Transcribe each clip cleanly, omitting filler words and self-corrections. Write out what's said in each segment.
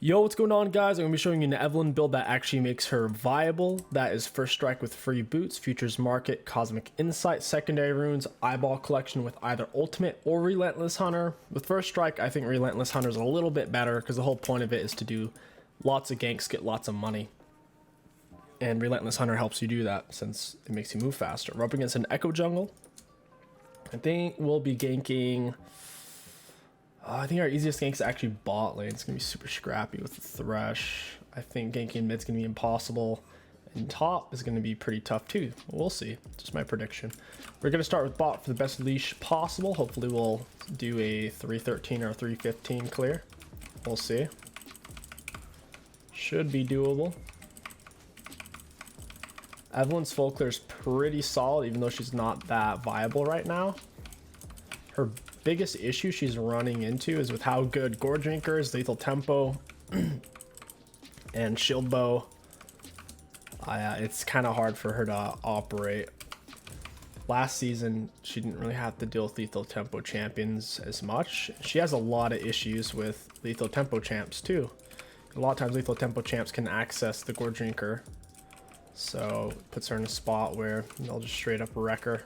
Yo, what's going on, guys? I'm going to be showing you an Evelynn build that actually makes her viable. That is first strike with free boots, futures market, cosmic insight, secondary runes, eyeball collection with either ultimate or relentless hunter. With first strike, I think relentless hunter is a little bit better because the whole point of it is to do lots of ganks, get lots of money. And relentless hunter helps you do that since it makes you move faster. We're up against an echo jungle. I think we'll be ganking... I think our easiest gank is actually bot lane. It's going to be super scrappy with the Thresh. I think ganking mid's going to be impossible. And top is going to be pretty tough too. We'll see. Just my prediction. We're going to start with bot for the best leash possible. Hopefully we'll do a 313 or a 315 clear. We'll see. Should be doable. Evelynn's full clear is pretty solid, even though she's not that viable right now. Her biggest issue she's running into is with how good Gore Drinker is, Lethal Tempo, and Shield Bow. It's kind of hard for her to operate. Last season, she didn't really have to deal with Lethal Tempo champions as much. She has a lot of issues with Lethal Tempo champs too. A lot of times Lethal Tempo champs can access the Gore Drinker. So it puts her in a spot where they'll just straight up wreck her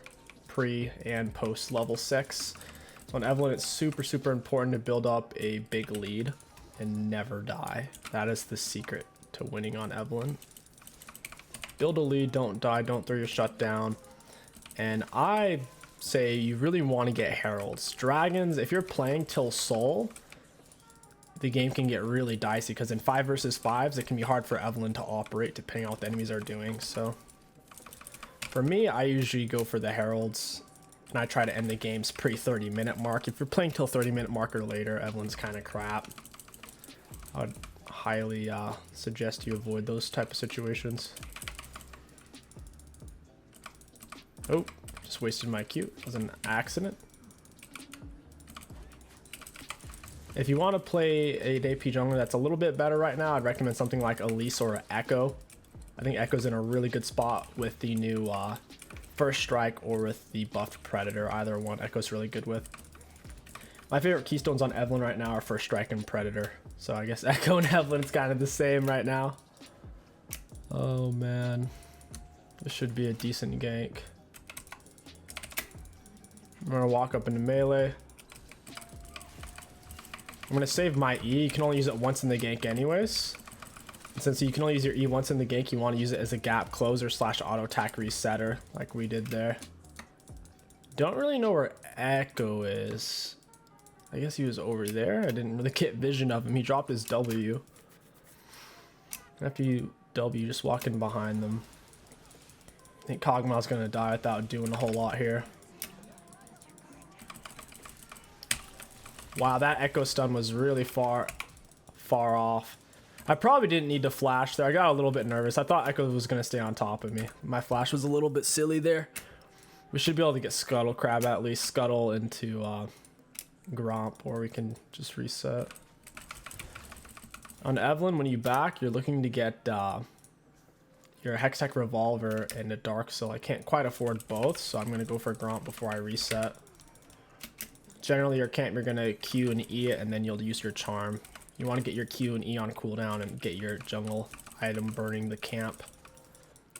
pre and post level 6. So on Evelynn, it's super important to build up a big lead and never die. That is the secret to winning on Evelynn. Build a lead, don't die, don't throw your shut down. And I say you really want to get heralds. Dragons, if you're playing till soul, the game can get really dicey because in 5 versus 5s, it can be hard for Evelynn to operate depending on what the enemies are doing. So for me, I usually go for the heralds. And I try to end the game's pre-30-minute mark. If you're playing till 30-minute mark or later, Evelynn's kind of crap. I would highly suggest you avoid those type of situations. Oh, just wasted my Q. It was an accident. If you want to play a AP jungler that's a little bit better right now, I'd recommend something like Elise or Echo. I think Echo's in a really good spot with the new first strike or with the buffed Predator. Either one Echo's really good with. My favorite keystones on Evelynn right now are first strike and Predator. So I guess Echo and Evelynn is kind of the same right now. Oh man. This should be a decent gank. I'm going to walk up into melee. I'm going to save my E. You can only use it once in the gank anyways. And since you can only use your E once in the gank, you want to use it as a gap closer / auto attack resetter like we did there. Don't really know where Echo is. I guess he was over there. I didn't really get vision of him. He dropped his W. After you W, just walk in behind them. I think 𝗕𝘂𝘀𝗶𝗲's going to die without doing a whole lot here. Wow, that Echo stun was really far off. I probably didn't need to flash there. I got a little bit nervous. I thought Echo was going to stay on top of me. My flash was a little bit silly there. We should be able to get 𝗕𝘂𝘀𝗶𝗹 at least. Scuttle into 𝗕𝘂𝘀𝗀𝗃, or we can just reset. On Evelynn, when you back, you're looking to get your Hextech Revolver and a Dark Soul. I can't quite afford both, so I'm going to go for 𝗕𝘂𝘀𝗀𝗃 before I reset. Generally, your camp, you're going to Q and E it, and then you'll use your charm. You want to get your Q and E on cooldown and get your jungle item burning the camp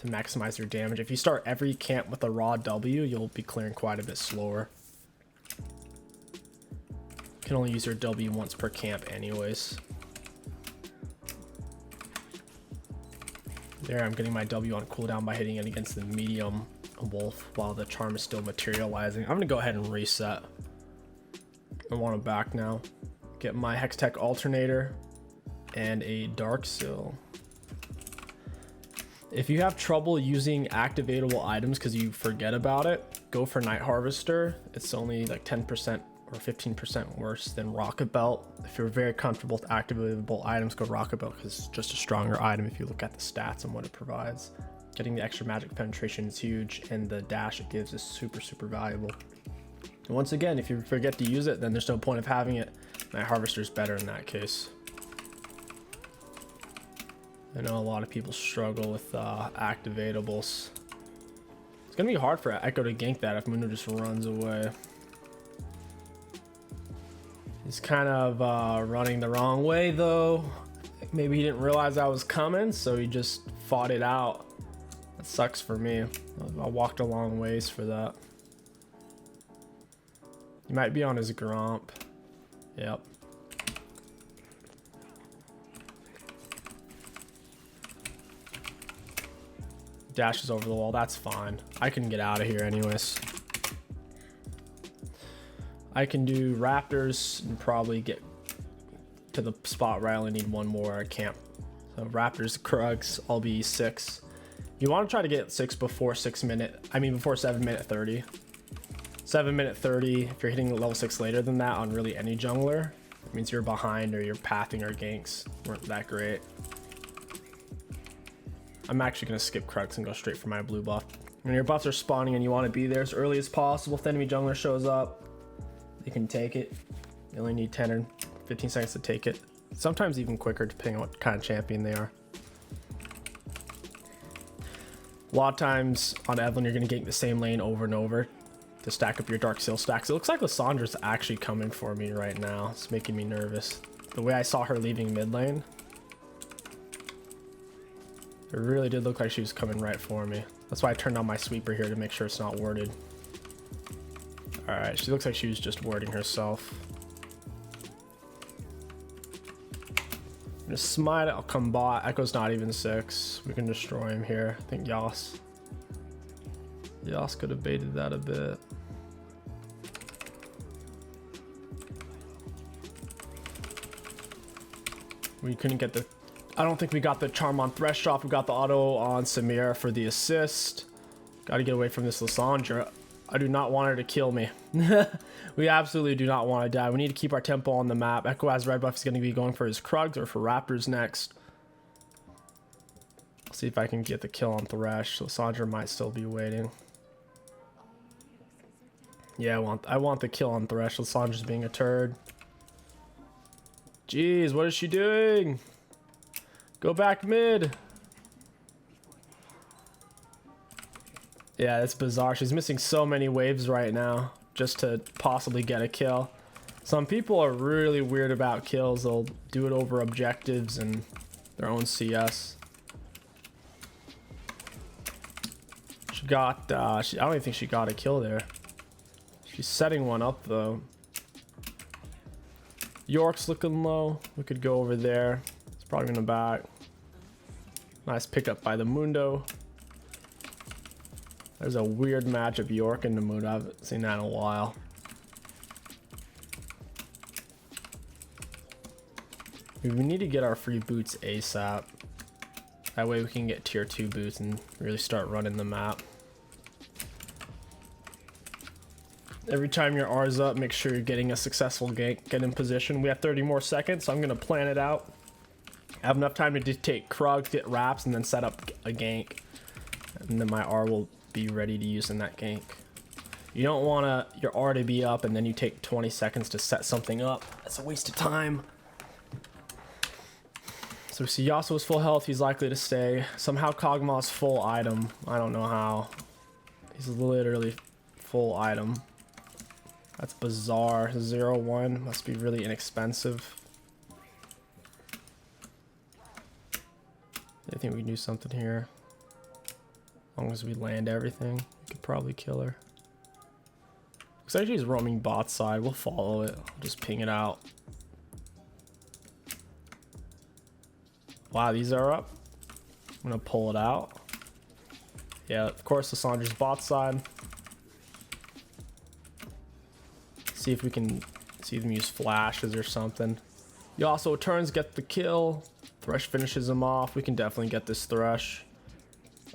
to maximize your damage. If you start every camp with a raw W, you'll be clearing quite a bit slower. You can only use your W once per camp anyways. There, I'm getting my W on cooldown by hitting it against the medium wolf while the charm is still materializing. I'm going to go ahead and reset. I want to back now. Get my Hextech Alternator and a Dark Soul. If you have trouble using activatable items because you forget about it, go for Night Harvester. It's only like 10% or 15% worse than Rocket Belt. If you're very comfortable with activatable items, go Rocket Belt because it's just a stronger item if you look at the stats and what it provides. Getting the extra magic penetration is huge, and the dash it gives is super valuable. And once again, if you forget to use it, then there's no point of having it. Night Harvester is better in that case. I know a lot of people struggle with activatables. It's gonna be hard for Echo to gank that if Mundo just runs away. He's kind of running the wrong way though. Maybe he didn't realize I was coming, so he just fought it out. That sucks for me. I walked a long ways for that. He might be on his Gromp. Yep. Dashes over the wall. That's fine. I can get out of here anyways. I can do Raptors and probably get to the spot where I only need one more camp. So Raptors, Krugs, I'll be 6. You want to try to get 6 before 7-minute 30. 7-minute 30, if you're hitting level 6 later than that on really any jungler, it means you're behind or your pathing or ganks weren't that great. I'm actually going to skip Krugs and go straight for my blue buff. When your buffs are spawning and you want to be there as early as possible, if the enemy jungler shows up, you can take it. You only need 10 or 15 seconds to take it. Sometimes even quicker depending on what kind of champion they are. A lot of times on Evelynn you're going to gank the same lane over and over to stack up your Dark Seal stacks. It looks like Lyssandra's actually coming for me right now. It's making me nervous. The way I saw her leaving mid lane, it really did look like she was coming right for me. That's why I turned on my sweeper here to make sure it's not warded. Alright, she looks like she was just warding herself. I'm gonna smite it, I'll come bot. Echo's not even 6. We can destroy him here. I think Yas could have baited that a bit. We couldn't get the... I don't think we got the charm on Thresh off. We got the auto on Samira for the assist. Gotta get away from this Lysandra. I do not want her to kill me. We absolutely do not want to die. We need to keep our tempo on the map. Echo has red buff. He's going to be going for his Krugs or for Raptors next. I'll see if I can get the kill on Thresh. Lysandra might still be waiting. Yeah, I want the kill on Thresh. Lysandra's being a turd. Jeez, what is she doing? Go back mid. Yeah, that's bizarre. She's missing so many waves right now just to possibly get a kill. Some people are really weird about kills. They'll do it over objectives and their own CS. She got, I don't even think she got a kill there. She's setting one up though. York's looking low. We could go over there. It's probably gonna back. Nice pickup by the Mundo. There's a weird match of York and the Mundo. I haven't seen that in a while. We need to get our free boots ASAP. That way we can get tier 2 boots and really start running the map. Every time your R's up, make sure you're getting a successful gank. Get in position. We have 30 more seconds, so I'm going to plan it out. I have enough time to take Krugs, get wraps, and then set up a gank. And then my R will be ready to use in that gank. You don't want your R to be up and then you take 20 seconds to set something up. That's a waste of time. So we see Yasuo's full health. He's likely to stay. Somehow Kog'Maw's full item. I don't know how. He's literally full item. That's bizarre. 0-1 must be really inexpensive. I think we can do something here. As long as we land everything, we could probably kill her. Looks like she's roaming bot side. We'll follow it. I'll just ping it out. Wow, these are up. I'm gonna pull it out. Yeah, of course, Lyssandra's bot side. See if we can see them use flashes or something. Yasuo turns, get the kill. Thresh finishes him off. We can definitely get this Thresh.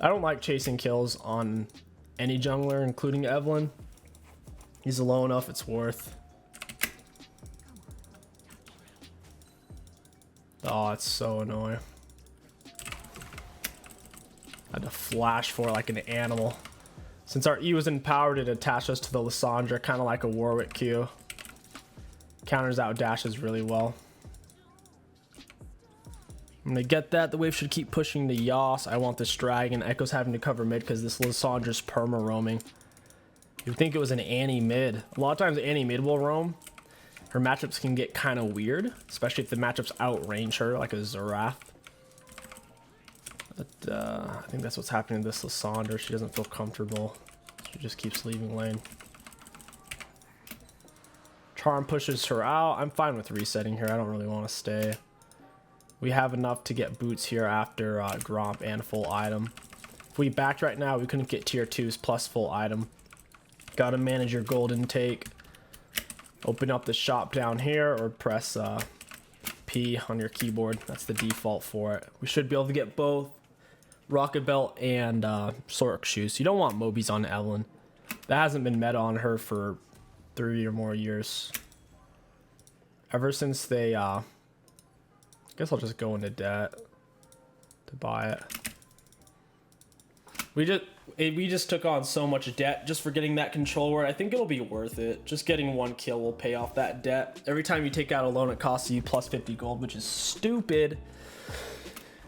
I don't like chasing kills on any jungler, including Evelynn. He's low enough, it's worth. Oh, it's so annoying. I had to flash for it like an animal. Since our E was empowered, it attached us to the Lysandra, kind of like a Warwick Q. Counters out dashes really well. I'm gonna get that. The wave should keep pushing the Yas. I want this dragon. Echo's having to cover mid because this Lysandra's perma roaming. You'd think it was an Annie mid. A lot of times Annie mid will roam. her matchups can get kind of weird, especially if the matchups outrange her, like a Zerath. But I think that's what's happening to this Lysandre. She doesn't feel comfortable. She just keeps leaving lane. Charm pushes her out. I'm fine with resetting here. I don't really want to stay. We have enough to get boots here after Gromp and full item. If we backed right now, we couldn't get tier 2s plus full item. Gotta manage your gold intake. Open up the shop down here or press P on your keyboard. That's the default for it. We should be able to get both 𝗕𝗂𝐶𝐻𝐿 and Sork shoes. You don't want Mobies on Evelynn. That hasn't been meta on her for 3 or more years. Ever since they, I guess I'll just go into debt to buy it. We just took on so much debt just for getting that controller. I think it'll be worth it. Just getting 1 kill will pay off that debt. Every time you take out a loan, it costs you plus 50 gold, which is stupid.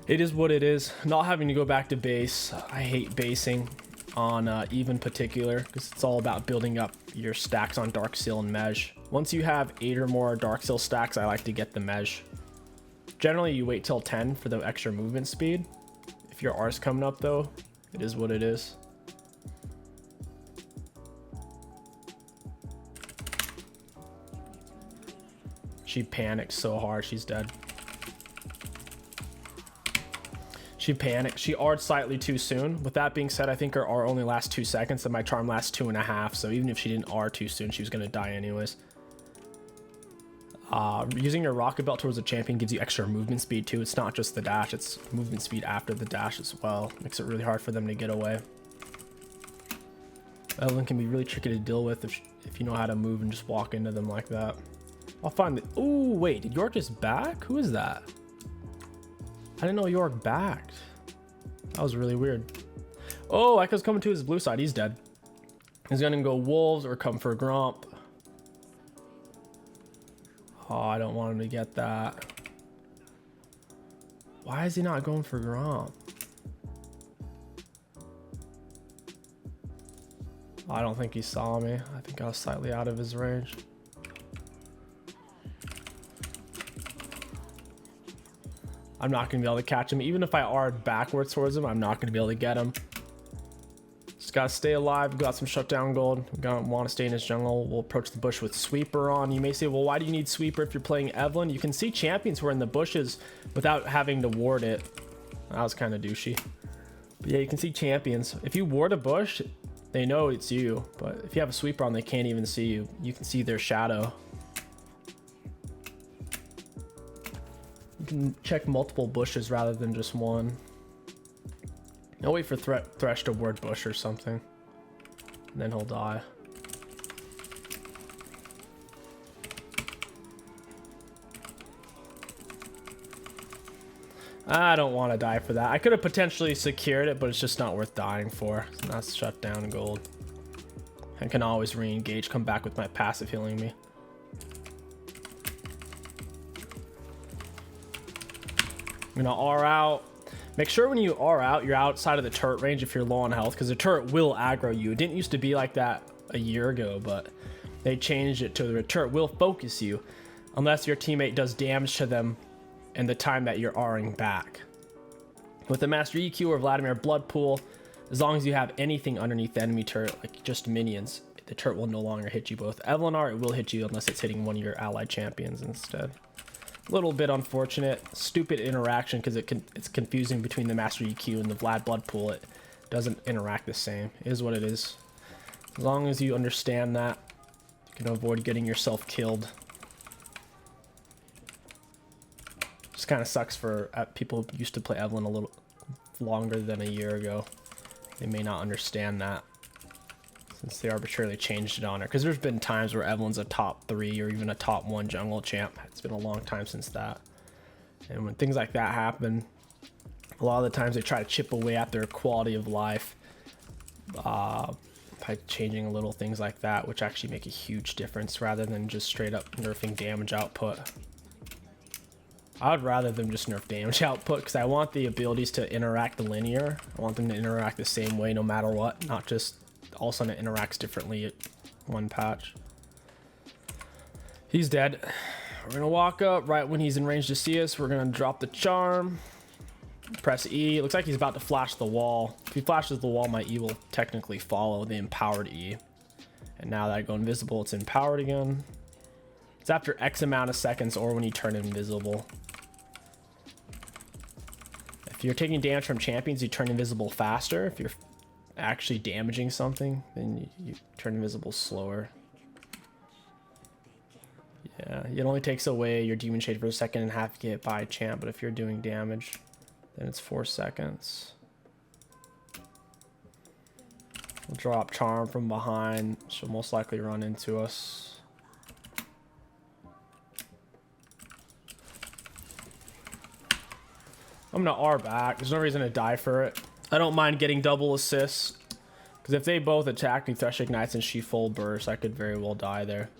It is what it is. Not having to go back to base. I hate basing on even particular because it's all about building up your stacks on Dark Seal and Mesh. Once you have 8 or more Dark Seal stacks, I like to get the Mesh. Generally, you wait till 10 for the extra movement speed. If your R's coming up though, it is what it is. She panicked so hard, she's dead. She panicked. She R'd slightly too soon. With that being said, I think her R only lasts 2 seconds and my charm lasts 2.5. So even if she didn't R too soon, she was going to die anyways. Using your rocket belt towards the champion gives you extra movement speed too. It's not just the dash, it's movement speed after the dash as well. Makes it really hard for them to get away. Evelynn can be really tricky to deal with if you know how to move and just walk into them like that. I'll find the... Ooh, wait, did York just back? Who is that? I didn't know York backed. That was really weird. Oh, Echo's coming to his blue side. He's dead. He's gonna go Wolves or come for Gromp. Oh, I don't want him to get that. Why is he not going for Gromp? I don't think he saw me. I think I was slightly out of his range. I'm not going to be able to catch him. Even if I R'd backwards towards him, I'm not going to be able to get him. Just got to stay alive. Got some shutdown gold. Gonna want to stay in his jungle. We'll approach the bush with Sweeper on. You may say, well, why do you need Sweeper if you're playing Evelynn? You can see champions who are in the bushes without having to ward it. That was kind of douchey. But yeah, you can see champions. If you ward a bush, they know it's you. But if you have a Sweeper on, they can't even see you. You can see their shadow. You can check multiple bushes rather than just one. I'll wait for Thresh to ward bush or something. And then he'll die. I don't want to die for that. I could have potentially secured it, but it's just not worth dying for. So that's shut down gold. I can always re-engage, come back with my passive healing me. I'm gonna R out. Make sure when you R out, you're outside of the turret range if you're low on health, because the turret will aggro you. It didn't used to be like that a year ago, but they changed it to the turret will focus you unless your teammate does damage to them in the time that you're R'ing back. With the Master EQ or Vladimir Blood Pool, as long as you have anything underneath the enemy turret, like just minions, the turret will no longer hit you. Both Evelynn R, it will hit you unless it's hitting one of your allied champions instead. Little bit unfortunate, stupid interaction because it's confusing between the Master EQ and the Vlad Blood Pool. It doesn't interact the same. It is what it is. As long as you understand that, you can avoid getting yourself killed. Just kind of sucks for people who used to play Evelynn a little longer than a year ago. They may not understand that since they arbitrarily changed it on her, because there's been times where Evelynn's a top 3 or even a top 1 jungle champ. It's been a long time since that, and when things like that happen, a lot of the times they try to chip away at their quality of life by changing little things like that, which actually make a huge difference rather than just straight up nerfing damage output. I would rather them just nerf damage output, because I want the abilities to interact linear. I want them to interact the same way no matter what, not just all of a sudden it interacts differently at one patch. He's dead. We're gonna walk up right when he's in range to see us. We're gonna drop the charm. Press E. It looks like he's about to flash the wall. If he flashes the wall, my E will technically follow the empowered E. And now that I go invisible, it's empowered again. It's after X amount of seconds or when you turn invisible. If you're taking damage from champions, you turn invisible faster. If you're actually damaging something, then you turn invisible slower. Yeah, it only takes away your demon shade for a second and half get by champ, but if you're doing damage, then it's 4 seconds. We'll drop charm from behind. She'll most likely run into us. I'm gonna R back. There's no reason to die for it. I don't mind getting double assists, because if they both attack me, Thresh ignites and she full burst, I could very well die there.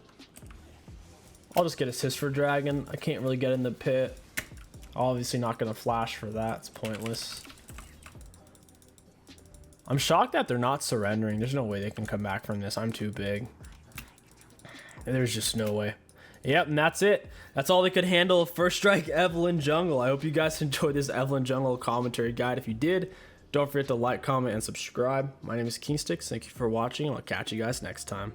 I'll just get assist for dragon. I can't really get in the pit. Obviously not gonna flash for that. It's pointless. I'm shocked that they're not surrendering. There's no way they can come back from this. I'm too big. There's just no way. Yep, and that's it. That's all they could handle. First strike Evelynn jungle. I hope you guys enjoyed this Evelynn jungle commentary guide. If you did, don't forget to like, comment, and subscribe. My name is KingStix. Thank you for watching, and I'll catch you guys next time.